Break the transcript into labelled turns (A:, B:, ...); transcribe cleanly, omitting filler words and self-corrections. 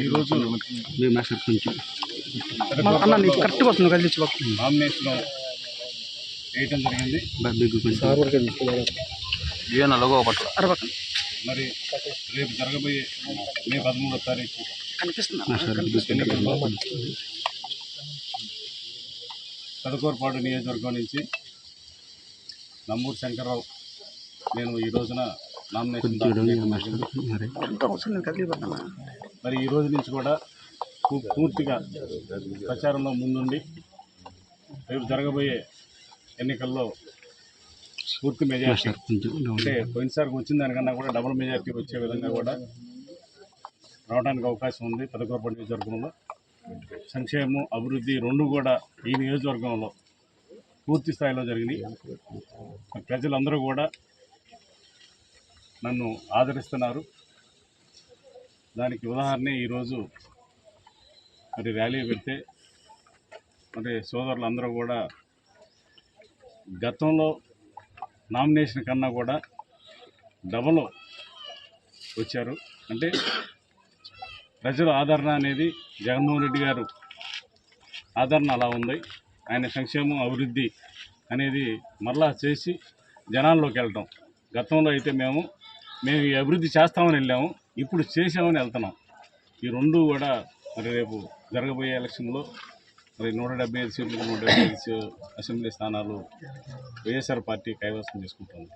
A: ఈరోజు
B: కరెక్ట్గా వస్తుంది కలిసి
A: నామినేషన్ వేయటం జరిగింది. మరి రేపు జరగబోయే మే 13వ తారీఖు ఎన్నికల్లో పెదకూరుపాడు నియోజకవర్గం నుంచి నమ్మూరు శంకర్రావు నేను ఈ రోజున నామినేషన్ మరి ఈ రోజు నుంచి కూడా పూర్తిగా ప్రచారంలో ముందుండి రేపు జరగబోయే ఎన్నికల్లో పూర్తి మెజార్టీ అంటే పోయినసారికి వచ్చిన దానికన్నా కూడా డబుల్ మెజార్టీ వచ్చే విధంగా కూడా రావడానికి అవకాశం ఉంది. పెదకూరుపాడు నియోజకవర్గంలో సంక్షేమం అభివృద్ధి రెండు కూడా ఈ నియోజకవర్గంలో పూర్తి స్థాయిలో జరిగినాయి. ప్రజలందరూ కూడా నన్ను ఆదరిస్తున్నారు. దానికి ఉదాహరణ ఈరోజు మరి ర్యాలీ పెడితే మరి సోదరులందరూ కూడా గతంలో నామినేషన్ కన్నా కూడా డబల్ వచ్చారు. అంటే ప్రజల ఆదరణ అనేది జగన్మోహన్ రెడ్డి గారు ఆదరణ అలా ఉంది. ఆయన సంక్షేమం అభివృద్ధి అనేది మరలా చేసి జనాల్లోకి వెళ్ళటం. గతంలో అయితే మేము ఈ అభివృద్ధి చేస్తామని వెళ్ళాము, ఇప్పుడు చేసామని వెళ్తున్నాం. ఈ రెండు కూడా మరి రేపు జరగబోయే ఎలక్షన్లో మరి 175 సీట్లు 175 అసెంబ్లీ స్థానాలు వైఎస్ఆర్ పార్టీ కైవసం చేసుకుంటుంది.